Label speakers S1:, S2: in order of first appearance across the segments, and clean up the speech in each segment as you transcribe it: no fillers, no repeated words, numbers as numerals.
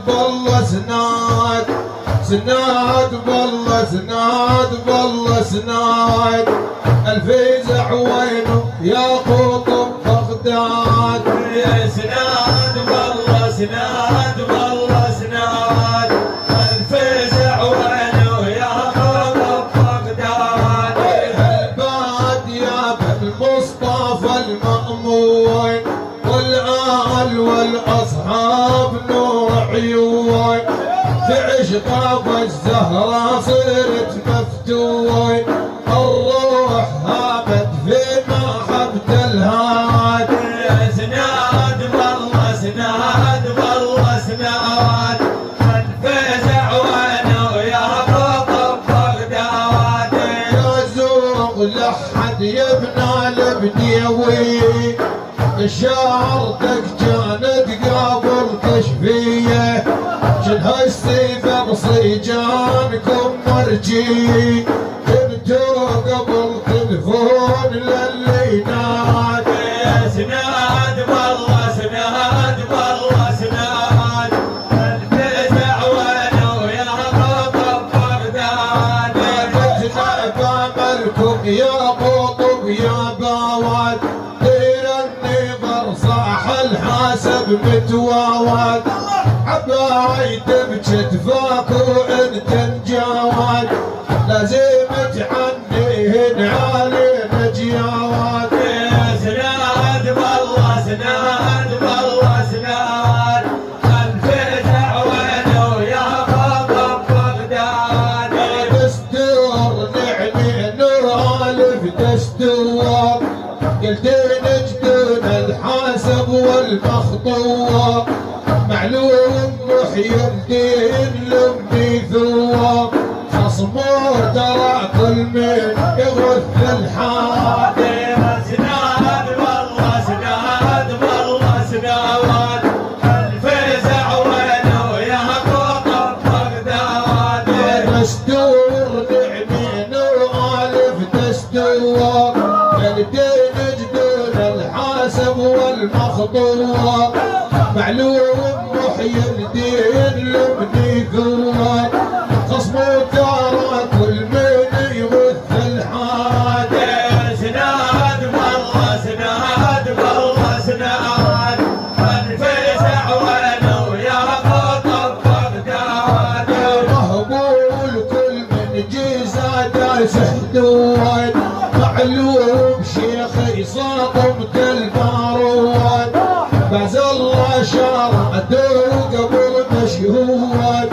S1: بالله سناد سناد بالله سناد بالله سناد الفزع وينه يا قطب بغداد
S2: يا سناد بالله سناد بالله سناد الفزع وينه يا قطب بغداد
S1: الباد يا بالمصطفى المأمون والآل والأصحاب نور عيون في عشق الزهرة صرت مفتون الروح هابت في محبة الهاد
S2: يا سناد بالله سناد بالله سناد الفزع وينه يا قطب بغداد
S1: يا زوق لحد يبنى البديوي شعرتك كانت قبل كشفيه شنها السيف بصيجانكم مرجي انتو قبل تلفون للي نادي
S2: يا سناد بالله سناد بالله سناد الفزع وينه يا قطب بغداد
S1: فتنا باملكم يا قطب يا باواد دير النظر صاح الحاسب متواواد عبايد بكتفاك وانت مجاواد لازم تعنيهن علينا جياواد
S2: يا سناد بالله سناد بالله سناد الفزع وينه يا قطب بغداد
S1: دستور نعني نور الف دستور قلت نجدون الحاسب والمخطوة معلوم محي الدين لمي ثواب خصمور ترى كل من يغث الحاد
S2: يا سناد بالله سناد بالله سناد الفزع وينه يا قطب بغداد
S1: دستور نعني نور الف دستور قلت نجدون الحاسب والمخطوة معلوم محي الدين لمني ثواب خصم ترى كل من يغث الحاد
S2: يا سناد بالله سناد بالله سناد الفزع وينه يا قطب بغداد
S1: مهبول كل من جيزة سحدوان معلوم شيخي صاطمة الباروان بعز الله شرعته قبل مشهود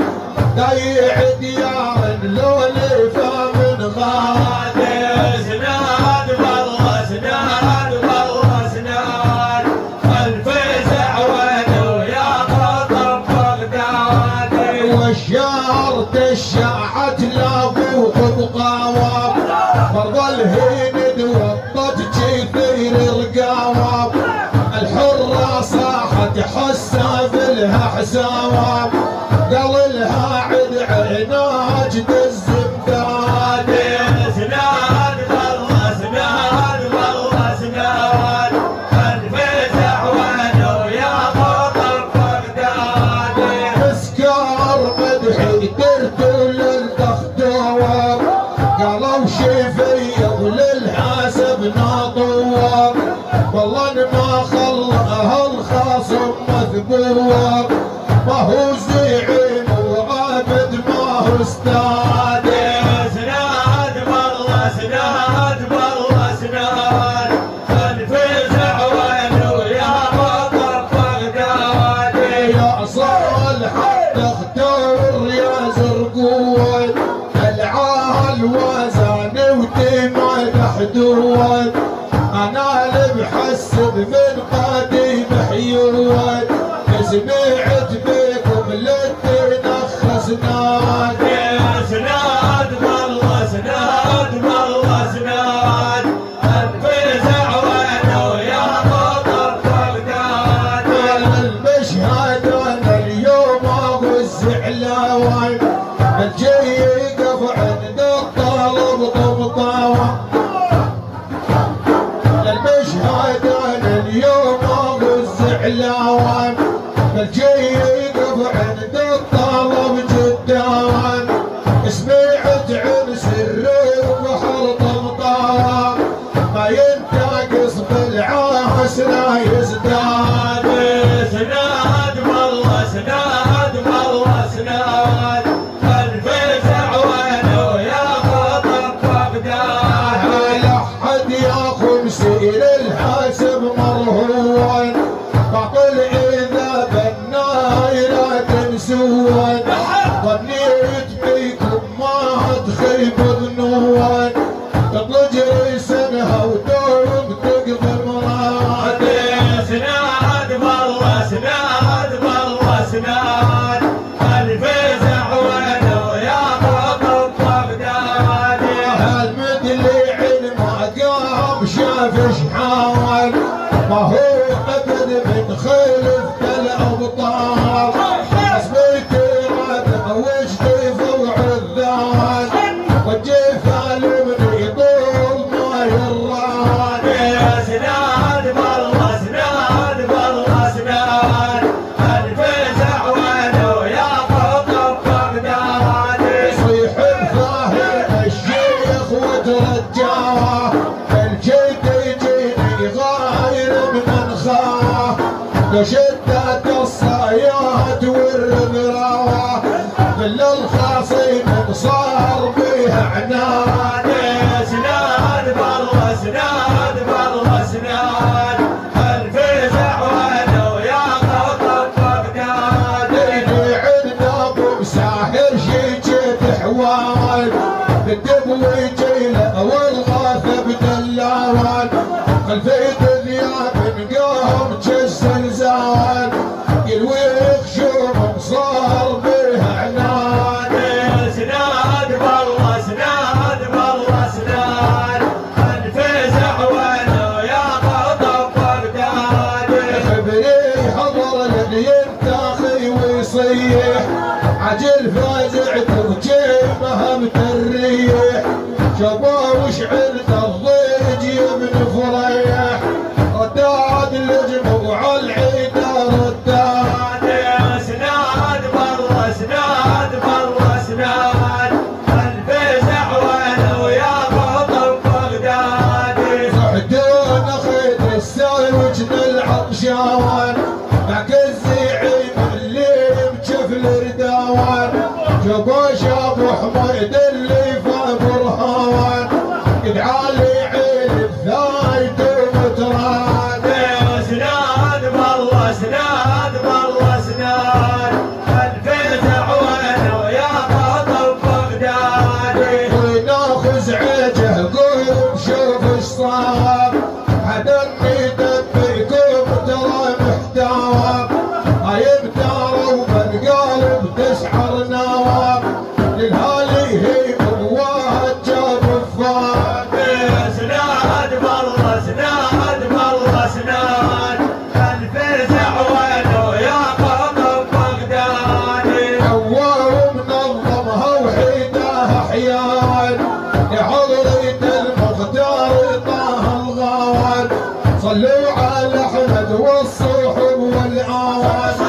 S1: ضيع ديار لو لفا من غاد
S2: يا سناد بالله سناد بالله سناد الفزع وينه يا قطب بغداد
S1: والشعر تشعت لابوك بقاوام فرض الهند وطت كثير القوام الحرة صاحت حسا لها حساوام قال لها عد عناج دز امداد
S2: يا سناد بالله سناد بالله سناد الفزع وينه يا قطب بغداد
S1: مسكار مدحي درته للدخدوام قالوا شفيض للحاسب ناطوام والله ما خلقها الخاصم مثبوب ما هو زعيم وعابد ما هو استاد
S2: يا سناد بالله سناد بالله سناد الفزع وينه يا قطب بغداد
S1: يا صالح تختار يا زرقوان العال وزان ودمع محدود انا اللي بحسب من قديم حيوان سمعت بكم للتنخس ناد
S2: يا سناد بالله سناد بالله سناد الفزع وينه يا قطب بغداد
S1: المشهد انا اليوم اغز علاوان الجاي يقف عند الطلب طبطاوه المشهد انا اليوم اغز علاوان الجاي يقف عند ناقص بالعاس لا يزداد.
S2: سناد والله سناد والله سناد الفزع وينه يا خطر بغداد.
S1: لا حد يا خمسين الحاسب مرهون باطل اذا بناي لا تنسون. ظنيت بيكم ما تخيب ظنون تطلج ريسنها ودوم تقضي مراد.
S2: سناد والله سناد والله سناد الفزع وينه يا خطر بغداد.
S1: هالمدلي علم قام شاف شحال ما هو ابد من خلف الابطال. حسبيت رادع وجدي فوق الذات والجفال من يطول ما يراد.
S2: سناد والله سناد والله سناد الفزع وينه يا خطر بغداد.
S1: يصيح الظاهر الشيخ وترجاه الجد يجيني غاير من خاه. لشدة الصياد والرمراوة كل الخاصين صار بيها عناد.
S2: سناد والله سناد والله سناد الفزع وينه يا خطر بغداد.
S1: يجي عندنا ابو مساهر شيجي حوال بالدب ويجي له والغاث بدلاوان. خلفيت ذياب نقام كالزلزال يلوي خشوم صار بيها عناد.
S2: سناد والله سناد والله سناد الفزع وينه يا خطر بغداد.
S1: خبري حضر الذي ينتاخي ويصيح عجل فازع ترجيمها متريح. شباب وشعلت الضيج يبن فريح رداد الجموع العيد رداد.
S2: سناد والله سناد والله سناد الفزع وينه يا خطر بغداد.
S1: صحدون خيط الساوج العطشان معك الزعيم اللي مجفل رداوان. جبوش ابو حميد اللي فا برهان يدعالي عين الثايد ومتران.
S2: سناد والله سناد والله سناد الفزع وينه يا خطر بغداد.
S1: وناخذ عيجه قوم شوف اش صار حدني دبيكم ترى محتوى. هاي بتاروا بالقلب تسحر نواب للهالي هي قوات جاب الفار.
S2: سناد والله سناد والله سناد الفزع وينه يا خطر بغداد.
S1: هواه منظمها وحيدها حيان يا حضرة المختار طه الغوان. صلوا على احمد والصحب والآوان.